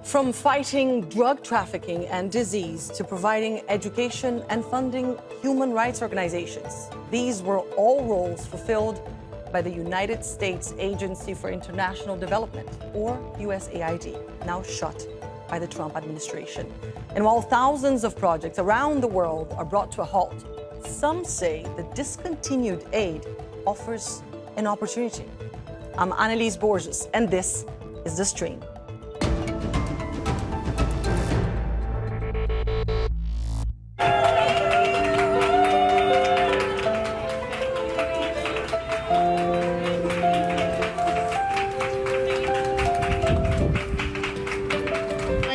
From fighting drug trafficking and disease to providing education and funding human rights organizations, these were all roles fulfilled by the United States Agency for International Development, or USAID, now shut by the Trump administration. And while thousands of projects around the world are brought to a halt, some say the discontinued aid offers an opportunity. I'm Annalise Borges, and this is The Stream.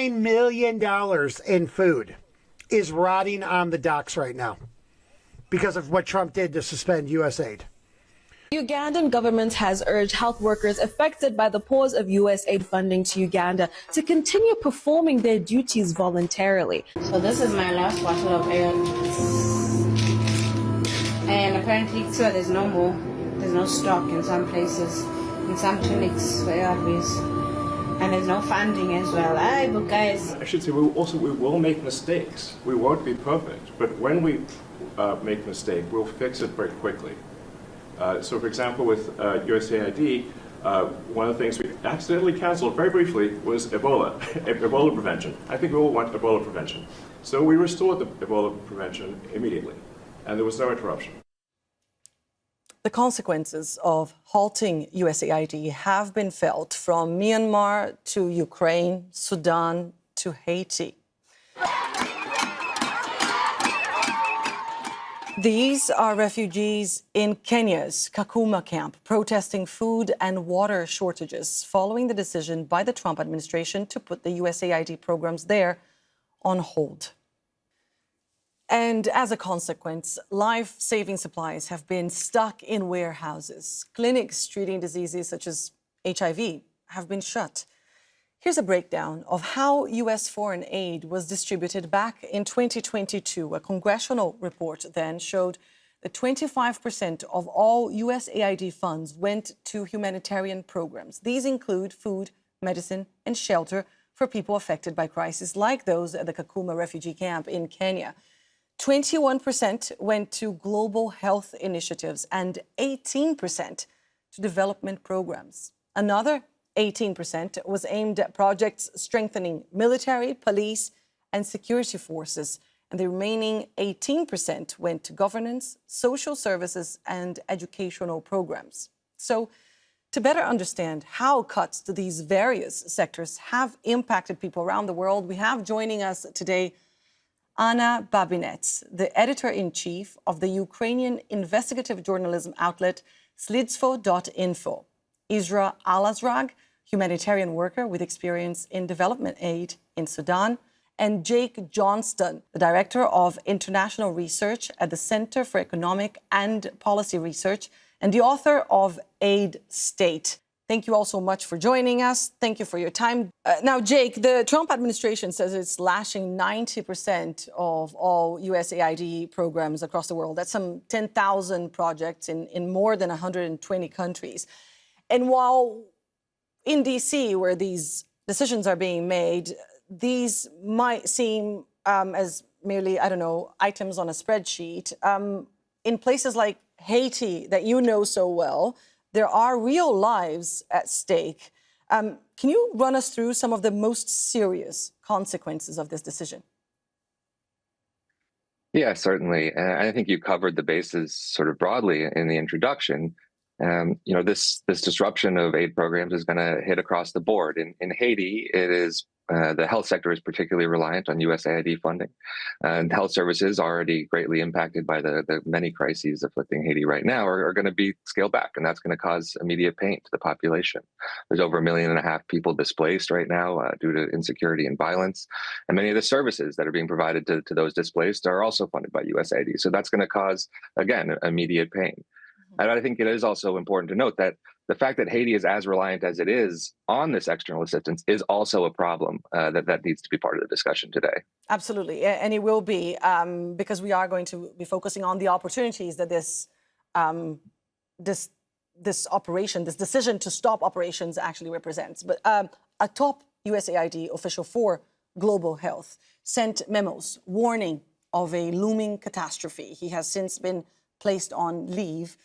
$9 million in food is rotting on the docks right now because of what Trump did to suspend USAID. The Ugandan government has urged health workers affected by the pause of USAID funding to Uganda to continue performing their duties voluntarily. So this is my last bottle of air. And apparently, so there's no more. There's no stock in some places, in some clinics for ARVs. And there's no funding as well. But guys, I should say we will make mistakes. We won't be perfect, but when we make a mistake, we'll fix it very quickly. So, for example, with USAID, one of the things we accidentally canceled very briefly was Ebola, Ebola prevention. I think we all want Ebola prevention. So we restored the Ebola prevention immediately, and there was no interruption. The consequences of halting USAID have been felt from Myanmar to Ukraine, Sudan to Haiti. These are refugees in Kenya's Kakuma camp protesting food and water shortages following the decision by the Trump administration to put the USAID programs there on hold. And as a consequence, life-saving supplies have been stuck in warehouses. Clinics treating diseases such as HIV have been shut. Here's a breakdown of how U.S. foreign aid was distributed back in 2022. A congressional report then showed that 25% of all USAID funds went to humanitarian programs. These include food, medicine, and shelter for people affected by crises like those at the Kakuma refugee camp in Kenya. 21% went to global health initiatives and 18% to development programs. Another 18% was aimed at projects strengthening military, police, and security forces. And the remaining 18% went to governance, social services, and educational programs. So, to better understand how cuts to these various sectors have impacted people around the world, we have joining us today Anna Babinets, the editor-in-chief of the Ukrainian investigative journalism outlet Slidstvo.info, Isra Alazrag, humanitarian worker with experience in development aid in Sudan, and Jake Johnston, the director of international research at the Center for Economic and Policy Research and the author of Aid State. Thank you all so much for joining us. Thank you for your time. Now, Jake, the Trump administration says it's slashing 90% of all USAID programs across the world. That's some 10,000 projects in more than 120 countries. And while in D.C., where these decisions are being made, these might seem as merely, I don't know, items on a spreadsheet. In places like Haiti, that you know so well, there are real lives at stake. Can you run us through some of the most serious consequences of this decision? Yeah, certainly. And I think you covered the bases sort of broadly in the introduction. This disruption of aid programs is going to hit across the board. In Haiti, it is the health sector is particularly reliant on USAID funding, and health services already greatly impacted by the many crises afflicting Haiti right now are going to be scaled back, and that's going to cause immediate pain to the population. There's over 1.5 million people displaced right now due to insecurity and violence, and many of the services that are being provided to those displaced are also funded by USAID. So that's going to cause, again, immediate pain. And I think it is also important to note that the fact that Haiti is as reliant as it is on this external assistance is also a problem that needs to be part of the discussion today. Absolutely, and it will be, because we are going to be focusing on the opportunities that this operation, this decision to stop operations actually represents. But a top USAID official for global health, sent memos warning of a looming catastrophe. He has since been placed on leave.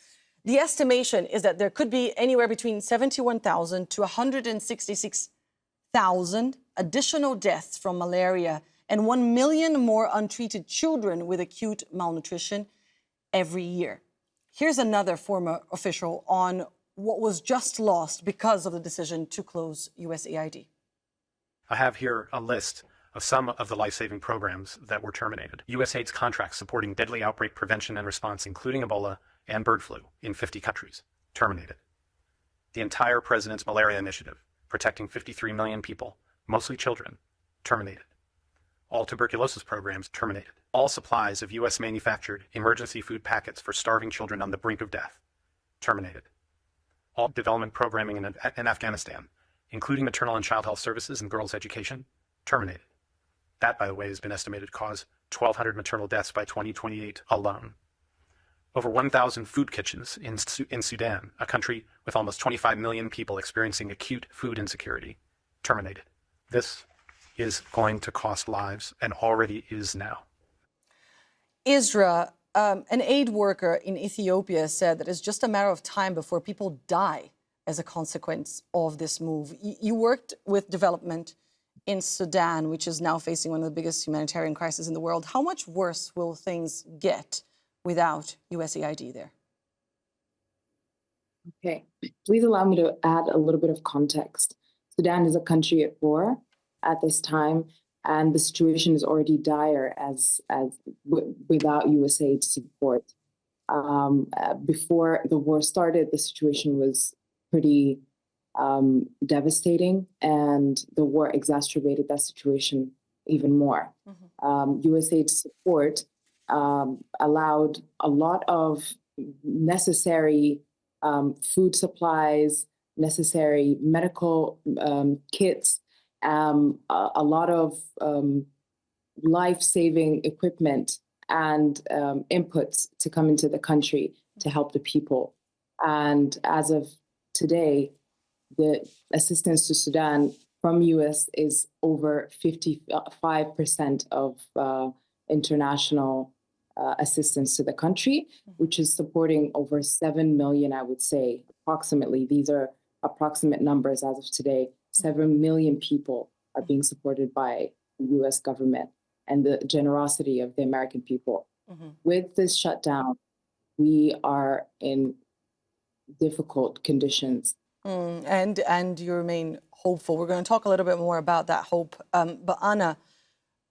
The estimation is that there could be anywhere between 71,000 to 166,000 additional deaths from malaria and 1 million more untreated children with acute malnutrition every year. Here's another former official on what was just lost because of the decision to close USAID. I have here a list of some of the life-saving programs that were terminated. USAID's contracts supporting deadly outbreak prevention and response, including Ebola and bird flu in 50 countries, terminated. The entire President's Malaria Initiative, protecting 53 million people, mostly children, terminated. All tuberculosis programs terminated. All supplies of U.S.-manufactured emergency food packets for starving children on the brink of death, terminated. All development programming in Afghanistan, including maternal and child health services and girls' education, terminated. That, by the way, has been estimated to cause 1,200 maternal deaths by 2028 alone. Over 1,000 food kitchens in Sudan, a country with almost 25 million people experiencing acute food insecurity, terminated. This is going to cost lives and already is now. Isra, an aid worker in Ethiopia, said that it's just a matter of time before people die as a consequence of this move. You worked with development in Sudan, which is now facing one of the biggest humanitarian crises in the world. How much worse will things get without USAID there? Okay, please allow me to add a little bit of context. Sudan is a country at war at this time, and the situation is already dire without USAID support. Before the war started, the situation was pretty devastating, and the war exacerbated that situation even more. USAID support allowed a lot of necessary food supplies, necessary medical kits, a lot of life-saving equipment and inputs to come into the country to help the people. And as of today, the assistance to Sudan from US is over 55% of international assistance to the country, which is supporting over 7 million, I would say, approximately. These are approximate numbers as of today. 7 million people are being supported by the US government and the generosity of the American people. With this shutdown, we are in difficult conditions. And you remain hopeful. We're going to talk a little bit more about that hope. But Anna,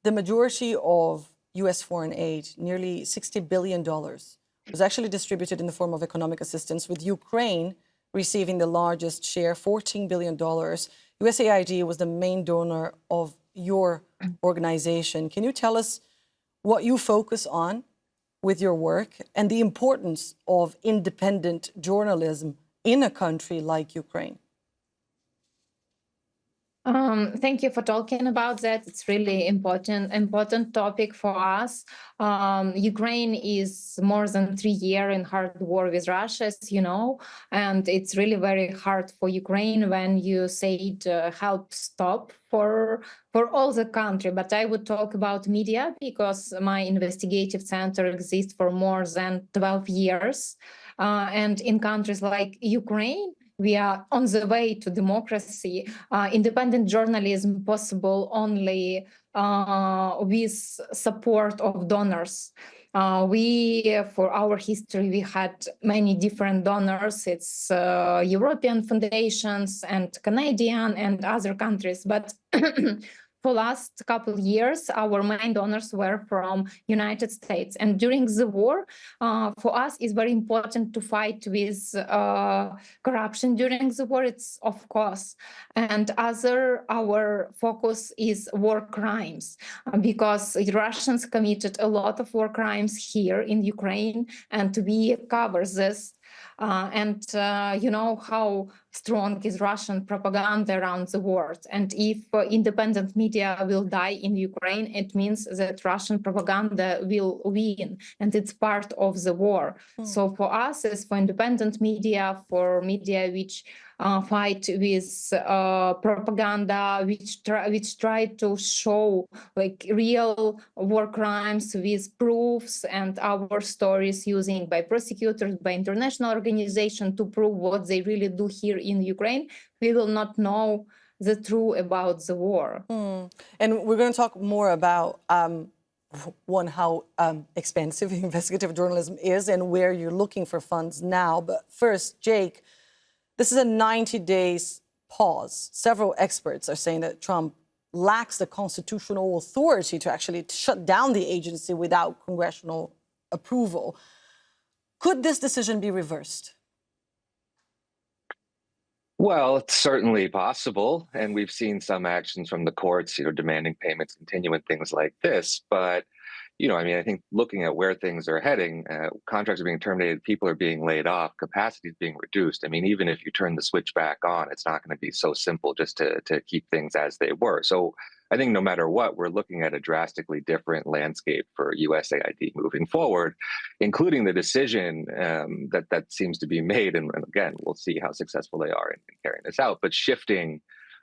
the majority of U.S. foreign aid, nearly $60 billion, was actually distributed in the form of economic assistance, with Ukraine receiving the largest share, $14 billion. USAID was the main donor of your organization. Can you tell us what you focus on with your work and the importance of independent journalism in a country like Ukraine? Thank you for talking about that. It's really important topic for us. Ukraine is more than 3 years in hard war with Russia, as you know, and it's really very hard for Ukraine when USAID help stop for all the country. But I would talk about media because my investigative center exists for more than 12 years. And in countries like Ukraine, we are on the way to democracy. Independent journalism possible only with support of donors. For our history, we had many different donors. It's European foundations and Canadian and other countries. But for last couple of years, our main donors were from United States. And during the war, for us, it's very important to fight with corruption during the war, it's of course. And our focus is war crimes, because Russians committed a lot of war crimes here in Ukraine, and we cover this. You know how strong is Russian propaganda around the world. And if independent media will die in Ukraine, it means that Russian propaganda will win, and it's part of the war. So for us, as for independent media, for media which fight with propaganda, which try to show like real war crimes with proofs and our stories using by prosecutors, by international organizations to prove what they really do here in Ukraine, we will not know the truth about the war. And we're going to talk more about how expensive investigative journalism is and where you're looking for funds now. But first, Jake, this is a 90 days pause. Several experts are saying that Trump lacks the constitutional authority to actually shut down the agency without congressional approval. Could this decision be reversed? Well, it's certainly possible, and we've seen some actions from the courts, demanding payments continue and things like this. But, I think looking at where things are heading, contracts are being terminated, people are being laid off, capacity is being reduced. Even if you turn the switch back on, it's not going to be so simple just to keep things as they were. So I think no matter what, we're looking at a drastically different landscape for USAID moving forward, including the decision that seems to be made. And again, we'll see how successful they are in carrying this out, but shifting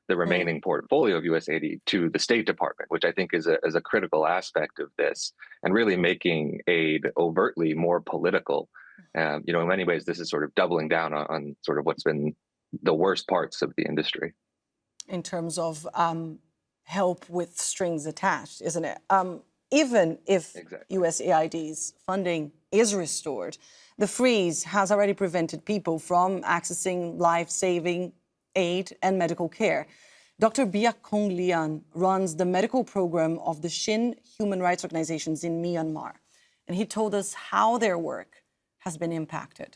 the remaining portfolio of USAID to the State Department, which I think is a critical aspect of this, and really making aid overtly more political. In many ways, this is sort of doubling down on sort of what's been the worst parts of the industry. In terms of help with strings attached, isn't it? Even if USAID's funding is restored, the freeze has already prevented people from accessing life-saving aid and medical care. Dr. Bia Kong Lian runs the medical program of the Shin human rights organizations in Myanmar, and he told us how their work has been impacted.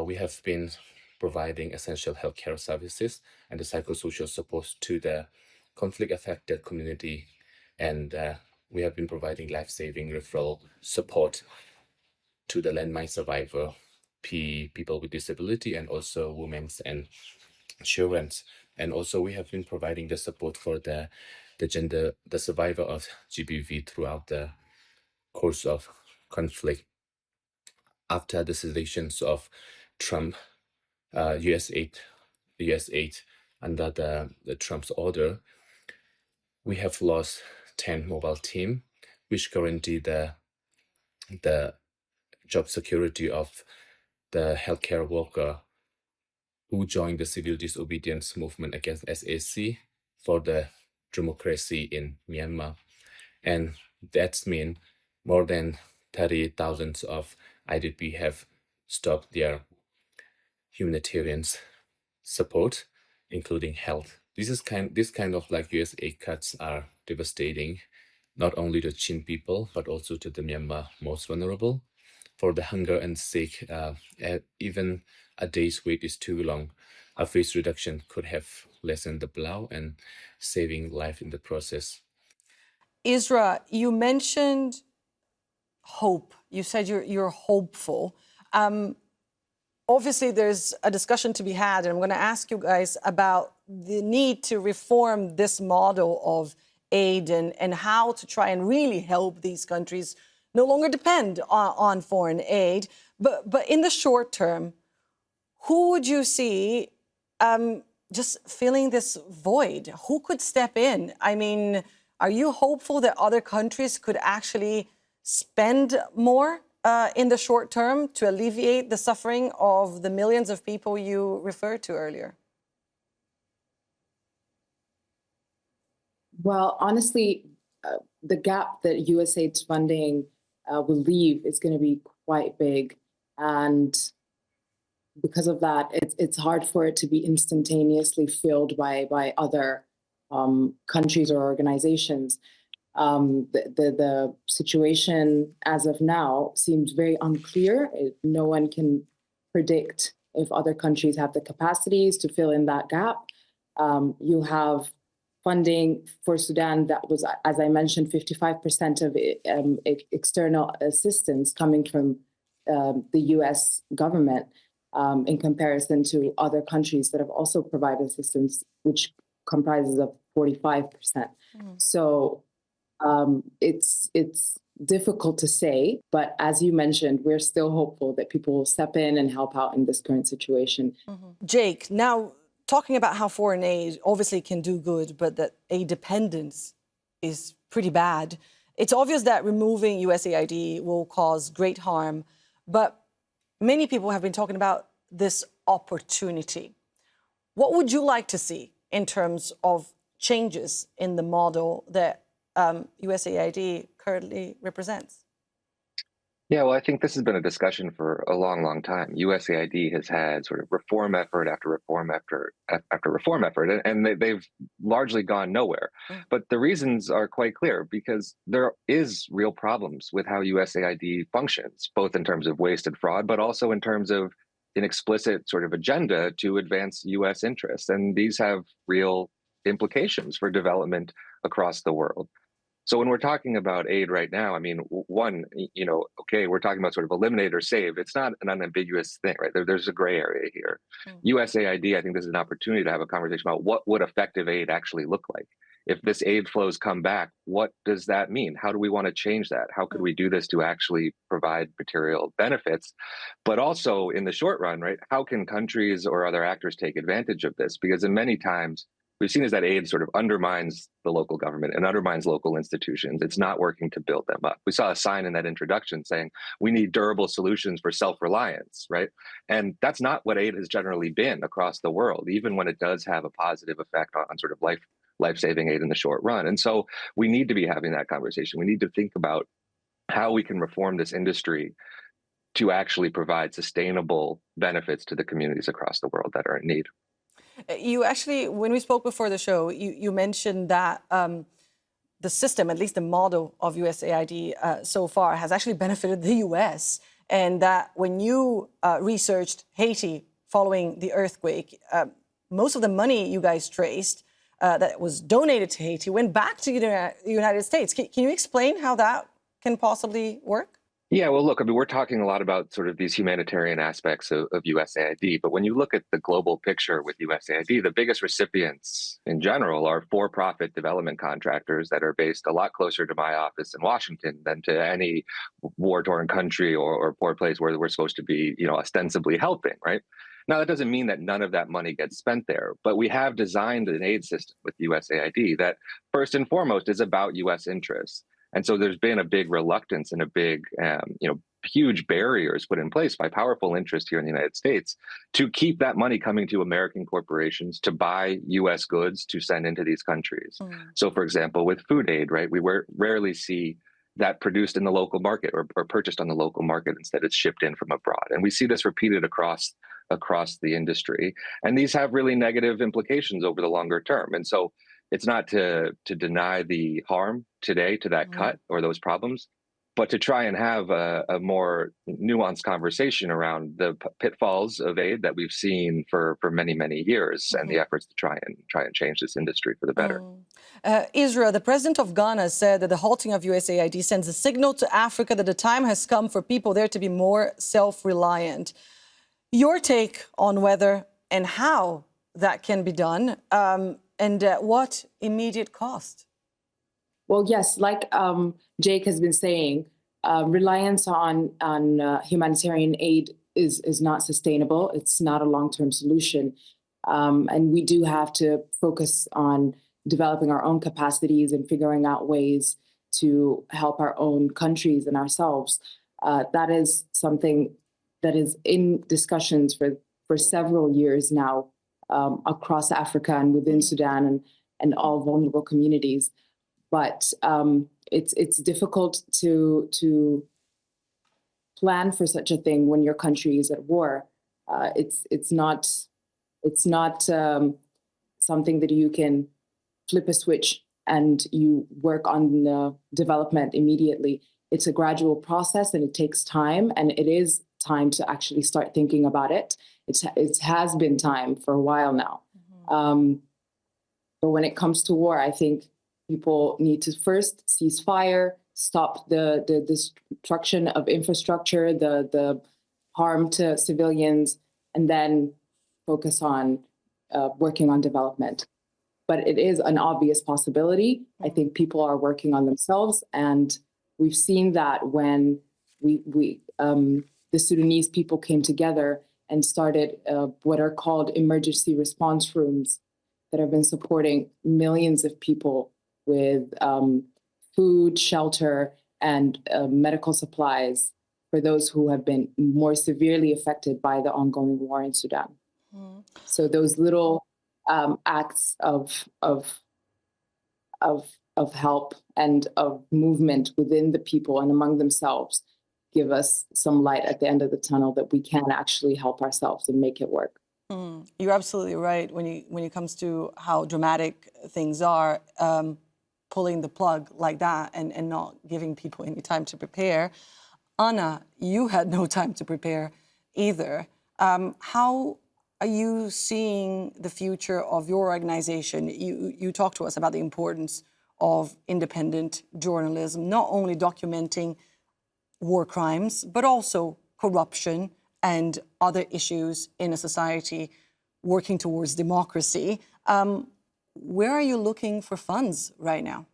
We have been providing essential healthcare services and the psychosocial support to the conflict-affected community, and we have been providing life-saving referral support to the landmine survivor, people with disability, and also women and children. And also we have been providing the support for the survivor of GBV throughout the course of conflict. After the cessations of Trump, USAID under the Trump's order, we have lost 10 mobile teams, which guarantee the job security of the healthcare worker who joined the civil disobedience movement against SAC for the democracy in Myanmar. And that's mean more than 30,000 of IDP have stopped their humanitarian support, including health. This kind of like USAID cuts are devastating, not only to Chin people, but also to the Myanmar most vulnerable. For the hunger and sick, even a day's wait is too long. A phase reduction could have lessened the blow and saving life in the process. Isra, you mentioned hope. You said you're hopeful. Obviously, there's a discussion to be had, and I'm going to ask you guys about the need to reform this model of aid and how to try and really help these countries no longer depend on foreign aid. But in the short term, who would you see just filling this void? Who could step in? Are you hopeful that other countries could actually spend more in the short term to alleviate the suffering of the millions of people you referred to earlier? Well, honestly, the gap that USAID's funding will leave is going to be quite big. And because of that, it's hard for it to be instantaneously filled by other countries or organizations. The situation as of now seems very unclear. No one can predict if other countries have the capacities to fill in that gap. You have funding for Sudan that was, as I mentioned, 55% of external assistance coming from the US government. in comparison to other countries that have also provided assistance, which comprises of 45%. So it's difficult to say, but as you mentioned, we're still hopeful that people will step in and help out in this current situation. Jake, now talking about how foreign aid obviously can do good, but that aid dependence is pretty bad. It's obvious that removing USAID will cause great harm, but many people have been talking about this opportunity. What would you like to see in terms of changes in the model that USAID currently represents? Yeah, well, I think this has been a discussion for a long, long time. USAID has had sort of reform effort after reform after reform effort, and they've largely gone nowhere. But the reasons are quite clear, because there is real problems with how USAID functions, both in terms of waste and fraud, but also in terms of an explicit sort of agenda to advance US interests. And these have real implications for development across the world. So when we're talking about aid right now, I mean, one, okay, we're talking about sort of eliminate or save. It's not an unambiguous thing, right? There's a gray area here. USAID, I think this is an opportunity to have a conversation about what would effective aid actually look like. If this aid flows come back, what does that mean? How do we want to change that? How could we do this to actually provide material benefits? But also in the short run, right? How can countries or other actors take advantage of this? Because in many times, we've seen is that aid sort of undermines the local government and undermines local institutions. It's not working to build them up. We saw a sign in that introduction saying we need durable solutions for self-reliance, right? And that's not what aid has generally been across the world, even when it does have a positive effect on sort of life-saving aid in the short run. And so we need to be having that conversation. We need to think about how we can reform this industry to actually provide sustainable benefits to the communities across the world that are in need. You actually, when we spoke before the show, you mentioned that the system, at least the model of USAID so far, has actually benefited the US. And that when you researched Haiti following the earthquake, most of the money you guys traced that was donated to Haiti went back to the United States. Can you explain how that can possibly work? Yeah, well, look, I mean, we're talking a lot about sort of these humanitarian aspects of USAID, but when you look at the global picture with USAID, the biggest recipients in general are for-profit development contractors that are based a lot closer to my office in Washington than to any war-torn country or poor place where we're supposed to be, ostensibly helping, right? Now, that doesn't mean that none of that money gets spent there, but we have designed an aid system with USAID that first and foremost is about US interests. And so there's been a big reluctance and a big, huge barriers put in place by powerful interests here in the United States to keep that money coming to American corporations to buy US goods to send into these countries. So, for example, with food aid, right, we rarely see that produced in the local market or purchased on the local market. Instead, it's shipped in from abroad. And we see this repeated across the industry. And these have really negative implications over the longer term. And so it's not to deny the harm today to that cut or those problems, but to try and have a more nuanced conversation around the pitfalls of aid that we've seen for many, many years and the efforts to try and change this industry for the better. Isra, the president of Ghana, said that the halting of USAID sends a signal to Africa that the time has come for people there to be more self-reliant. Your take on whether and how that can be done, and at what immediate cost? Well, yes, like Jake has been saying, reliance on humanitarian aid is not sustainable. It's not a long-term solution. And we do have to focus on developing our own capacities and figuring out ways to help our own countries and ourselves. That is something that is in discussions for several years now across Africa and within Sudan and all vulnerable communities. But it's difficult to plan for such a thing when your country is at war. It's not something that you can flip a switch and you work on the development immediately. It's a gradual process and it takes time, and it is time to actually start thinking about it. It has been time for a while now. But when it comes to war, I think people need to first cease fire, stop the destruction of infrastructure, the harm to civilians, and then focus on working on development. But it is an obvious possibility. I think people are working on themselves, and we've seen that when the Sudanese people came together and started what are called emergency response rooms that have been supporting millions of people with food, shelter, and medical supplies for those who have been more severely affected by the ongoing war in Sudan. So those little acts of help and of movement within the people and among themselves give us some light at the end of the tunnel that we can actually help ourselves and make it work. You're absolutely right when it comes to how dramatic things are, pulling the plug like that and not giving people any time to prepare. Anna, you had no time to prepare either. How are you seeing the future of your organization? You talked to us about the importance of independent journalism, not only documenting war crimes, but also corruption and other issues in a society working towards democracy. Where are you looking for funds right now?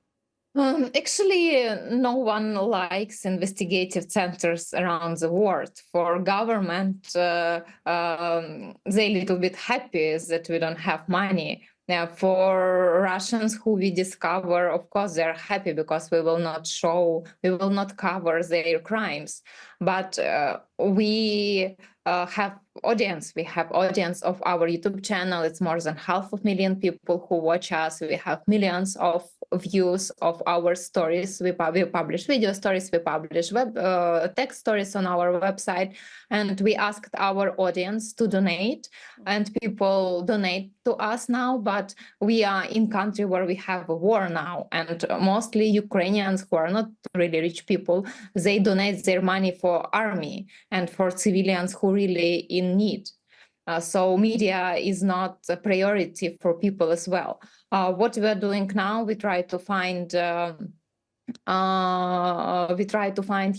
Actually, no one likes investigative centers around the world. For government, they're a little bit happy that we don't have money. Now, for Russians who we discover, of course, they're happy because we will not cover their crimes. But we have audience. We have audience of our YouTube channel. It's more than 500,000 people who watch us. We have millions of views of our stories. We publish video stories. We publish web text stories on our website. And we asked our audience to donate. And people donate to us now. But we are in country where we have a war now. And mostly Ukrainians who are not really rich people, they donate their money for army and for civilians who really in need. So media is not a priority for people as well. What we are doing now, we try to find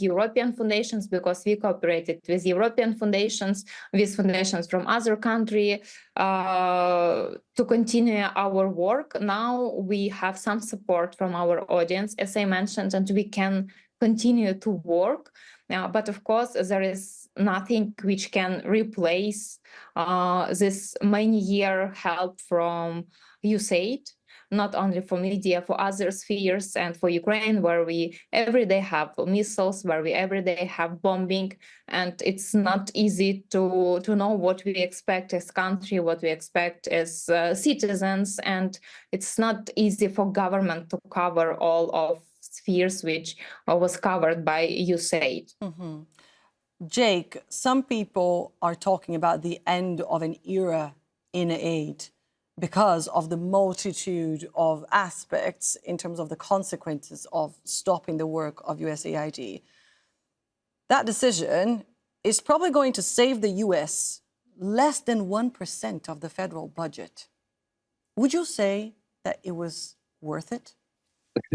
European foundations because we cooperated with European foundations, with foundations from other countries to continue our work. Now we have some support from our audience, as I mentioned, and we can continue to work. But of course, there is nothing which can replace this many-year help from USAID, not only for media, for other spheres, and for Ukraine, where we every day have missiles, where we every day have bombing, and it's not easy to know what we expect as country, what we expect as citizens, and it's not easy for government to cover all of spheres which was covered by USAID. Jake, some people are talking about the end of an era in aid because of the multitude of aspects in terms of the consequences of stopping the work of USAID. That decision is probably going to save the US less than 1% of the federal budget. Would you say that it was worth it?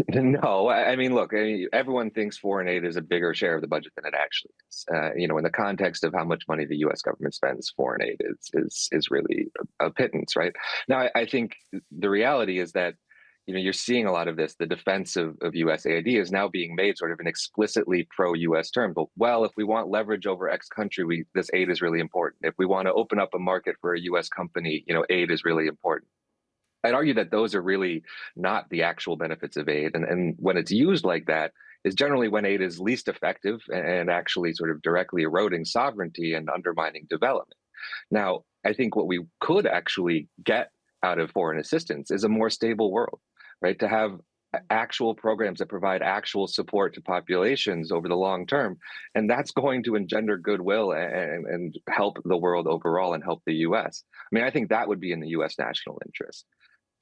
No, I mean, look, everyone thinks foreign aid is a bigger share of the budget than it actually is. In the context of how much money the U.S. government spends, foreign aid is really a pittance, right? Now, I think the reality is that, you're seeing a lot of this. The defense of USAID is now being made sort of an explicitly pro-U.S. term. But, well, if we want leverage over X country, this aid is really important. If we want to open up a market for a U.S. company, aid is really important. I'd argue that those are really not the actual benefits of aid. And when it's used like that is generally when aid is least effective and actually sort of directly eroding sovereignty and undermining development. Now, I think what we could actually get out of foreign assistance is a more stable world, right? To have actual programs that provide actual support to populations over the long term. And that's going to engender goodwill and help the world overall and help the US. I mean, I think that would be in the US national interest.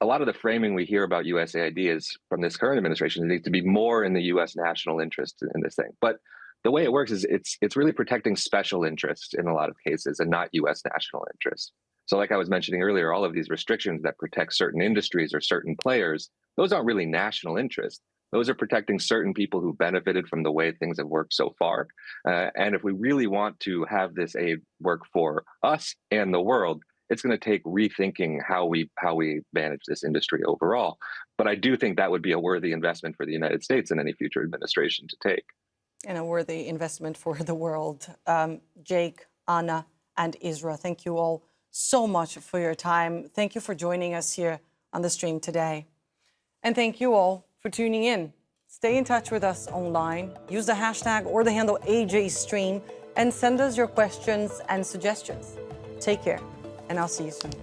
A lot of the framing we hear about USAID is from this current administration. It needs to be more in the U.S. national interest in this thing. But the way it works is it's really protecting special interests in a lot of cases and not U.S. national interests. So like I was mentioning earlier, all of these restrictions that protect certain industries or certain players, those aren't really national interests. Those are protecting certain people who benefited from the way things have worked so far. And if we really want to have this aid work for us and the world, it's going to take rethinking how we manage this industry overall. But I do think that would be a worthy investment for the United States and any future administration to take. And a worthy investment for the world. Jake, Anna, and Isra, thank you all so much for your time. Thank you for joining us here on the stream today. And thank you all for tuning in. Stay in touch with us online. Use the hashtag or the handle AJStream and send us your questions and suggestions. Take care, and I'll see you soon.